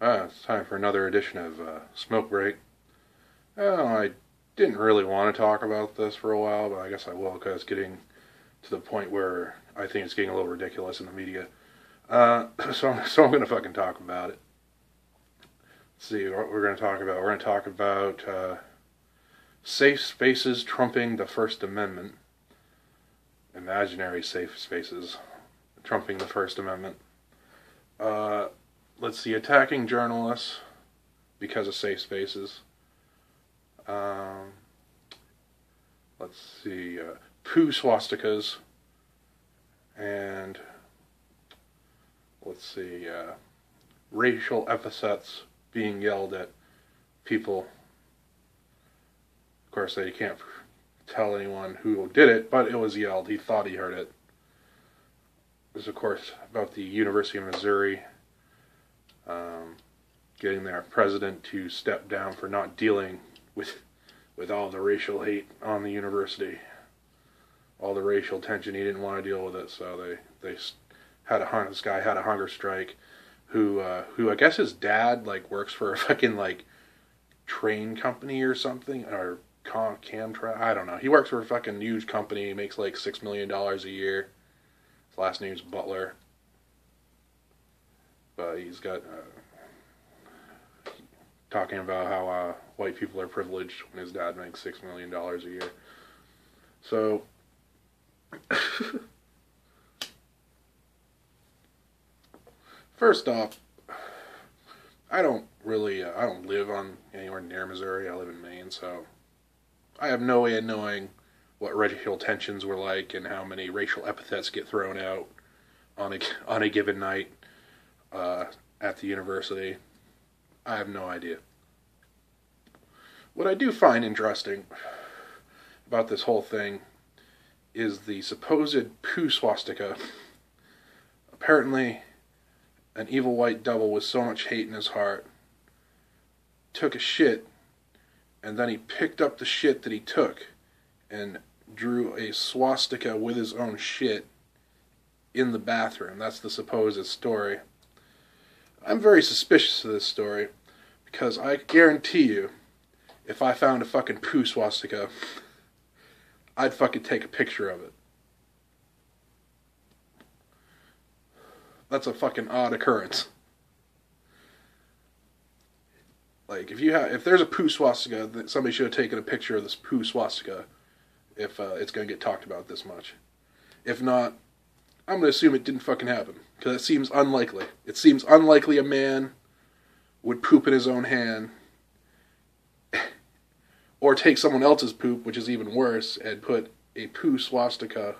It's time for another edition of Smoke Break. I didn't really want to talk about this for a while, but I guess I will because it's getting to the point where I think it's getting a little ridiculous in the media. So I'm going to fucking talk about it. Let's see what we're going to talk about. We're going to talk about safe spaces trumping the First Amendment. Imaginary safe spaces trumping the First Amendment. Let's see, attacking journalists because of safe spaces. Let's see, Poo-swastikas. And let's see, racial epithets being yelled at people. Of course, they can't tell anyone who did it, but it was yelled. He thought he heard it. It was, of course, about the University of Missouri getting their president to step down for not dealing with all the racial hate on the university, all the racial tension. He didn't want to deal with it, so they had this guy had a hunger strike. Who I guess his dad works for a fucking train company or something, or Camtrak. I don't know. He works for a fucking huge company. He makes $6 million a year. His last name's Butler. But he's got talking about how white people are privileged when his dad makes $6 million a year. So first off, I don't live on anywhere near Missouri. I live in Maine, so I have no way of knowing what racial tensions were like and how many racial epithets get thrown out on a given night at the university. I have no idea. What I do find interesting about this whole thing is the supposed Poo-swastika. Apparently, an evil white devil with so much hate in his heart took a shit, and then he picked up the shit that he took and drew a swastika with his own shit in the bathroom. That's the supposed story. I'm very suspicious of this story because I guarantee you, if I found a fucking Poo-swastika, I'd fucking take a picture of it. That's a fucking odd occurrence. If there's a Poo-swastika, somebody should have taken a picture of this Poo-swastika if it's going to get talked about this much. If not, I'm going to assume it didn't fucking happen, because it seems unlikely. It seems unlikely a man would poop in his own hand, or take someone else's poop, which is even worse, and put a Poo-swastika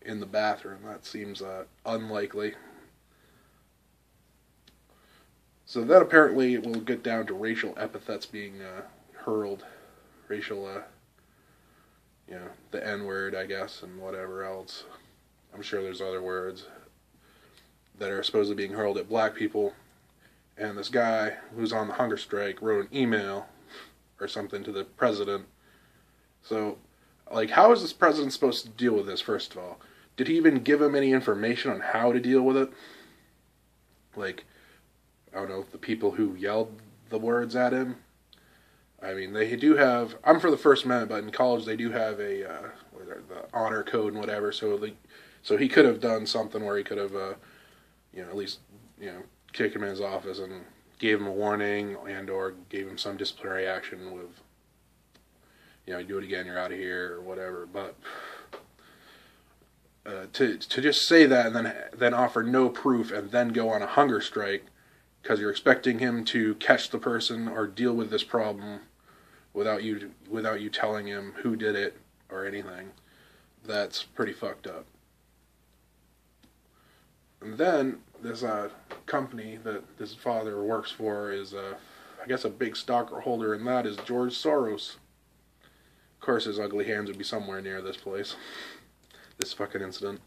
in the bathroom. That seems unlikely. So then apparently we'll get down to racial epithets being hurled. Racial, the N-word, I guess, and whatever else. I'm sure there's other words that are supposedly being hurled at black people. And this guy who's on the hunger strike wrote an email or something to the president. So, how is this president supposed to deal with this, first of all? Did he even give him any information on how to deal with it? I don't know, the people who yelled the words at him. I mean, they do have, I'm for the First Amendment, but in college they do have the honor code and whatever, so he could have done something where he could have, at least, kicked him in his office and gave him a warning and or gave him some disciplinary action with, you do it again, you're out of here, or whatever. But to just say that and then offer no proof and then go on a hunger strike because you're expecting him to catch the person or deal with this problem without you telling him who did it or anything, that's pretty fucked up. And then this company that this father works for is, I guess, a big stockholder, and that is George Soros. Of course, his ugly hands would be somewhere near this place. This fucking incident.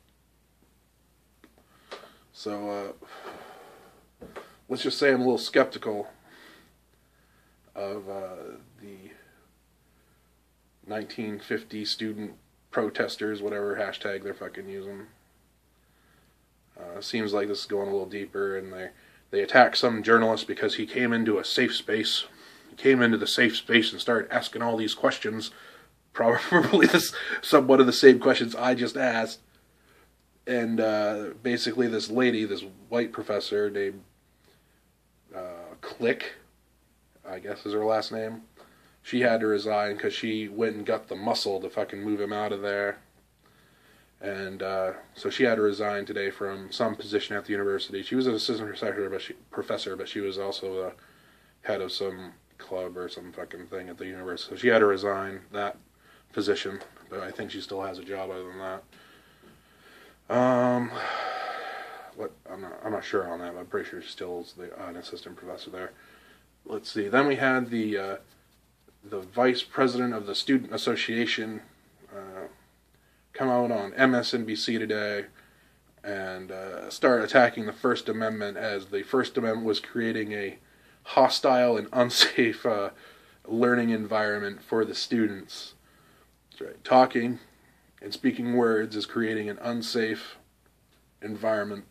So, let's just say I'm a little skeptical of the 1950 student protesters, whatever hashtag they're fucking using. Seems like this is going a little deeper, and They attacked some journalist because he came into a safe space. He came into the safe space and started asking all these questions, probably somewhat of the same questions I just asked. And basically this lady, this white professor named Click, I guess is her last name, she had to resign because she went and got the muscle to fucking move him out of there. And so she had to resign today from some position at the university. She was an assistant professor, but she was also the head of some club or some fucking thing at the university. So she had to resign that position, but I think she still has a job other than that. I'm not sure on that, but I'm pretty sure she still is an assistant professor there. Let's see. Then we had the vice president of the student association come out on MSNBC today and start attacking the First Amendment, as the First Amendment was creating a hostile and unsafe learning environment for the students. That's right. Talking and speaking words is creating an unsafe environment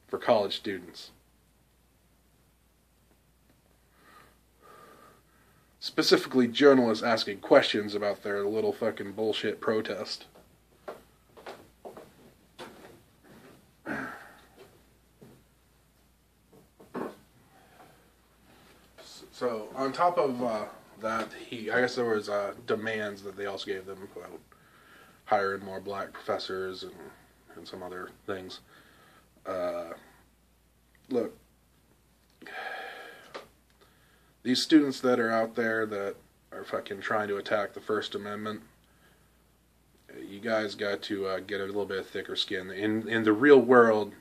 for college students. Specifically, journalists asking questions about their little fucking bullshit protest. So, on top of that, I guess there was demands that they also gave them about hiring more black professors and some other things. Look, these students that are out there that are fucking trying to attack the First Amendment, you guys got to get a little bit thicker skin. In the real world,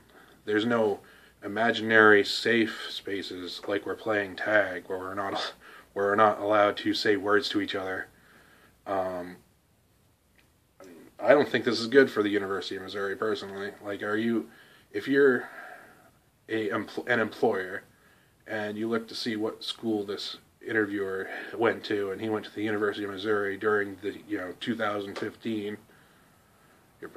there's no imaginary safe spaces like we're playing tag, where we're not allowed to say words to each other. I don't think this is good for the University of Missouri, personally. Like, if you're an employer and you look to see what school this interviewer went to, and he went to the University of Missouri during the 2015, you're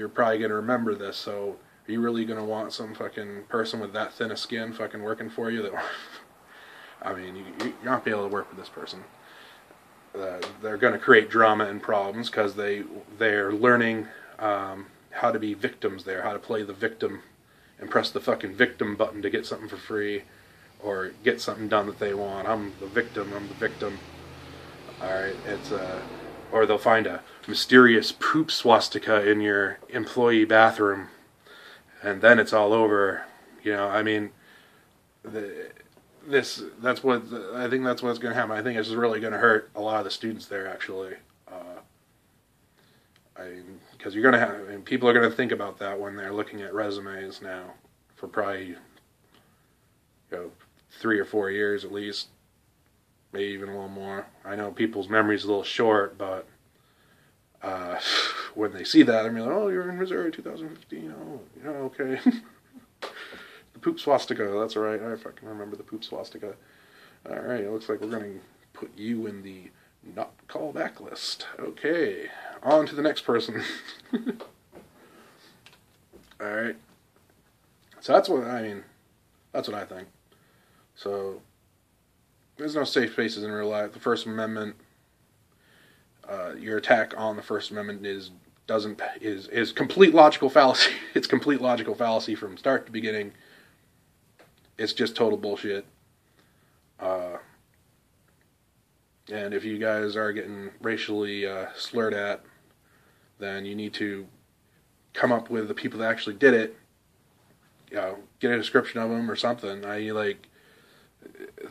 probably going to remember this. So are you really going to want some fucking person with that thin a skin fucking working for you? That I mean, you're not be able to work with this person. They're going to create drama and problems because they're learning how to be victims there, how to play the victim and press the fucking victim button to get something for free or get something done that they want. I'm the victim. Alright, or they'll find a mysterious poop swastika in your employee bathroom, and then it's all over. I mean, I think that's what's going to happen. I think it's really going to hurt a lot of the students there, actually. Because you're going to have, people are going to think about that when they're looking at resumes now for probably 3 or 4 years at least, maybe even a little more. I know people's memory's a little short, but when they see that, they're like, "Oh, you're in Missouri, 2015. Oh, okay." The poop swastika. That's right. I fucking remember the poop swastika. All right. It looks like we're going to put you in the not call back list. Okay. On to the next person. All right. So that's what I think. So there's no safe spaces in real life. The First Amendment, your attack on the First Amendment is complete logical fallacy. It's complete logical fallacy from start to beginning. It's just total bullshit. And if you guys are getting racially slurred at, then you need to come up with the people that actually did it. Get a description of them or something.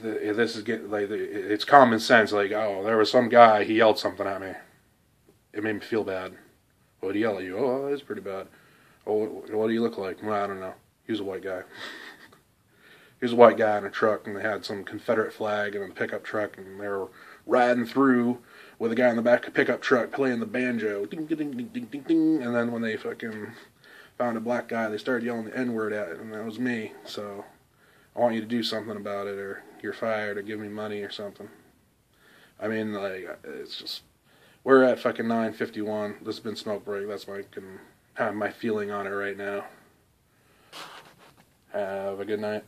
It's common sense. Like, oh, there was some guy, he yelled something at me. It made me feel bad. What did he yell at you? Oh, that's pretty bad. Oh, what do you look like? Well, I don't know. He was a white guy. He was a white guy in a truck, and they had some Confederate flag in a pickup truck, and they were riding through with a guy in the back of a pickup truck playing the banjo. Ding, ding, ding, ding, ding, ding. And then when they fucking found a black guy, they started yelling the N-word at it, and that was me. So I want you to do something about it, or you're fired, or give me money or something. I mean, it's just, we're at fucking 9:51. This has been Smoke Break. That's my feeling on it right now. Have a good night.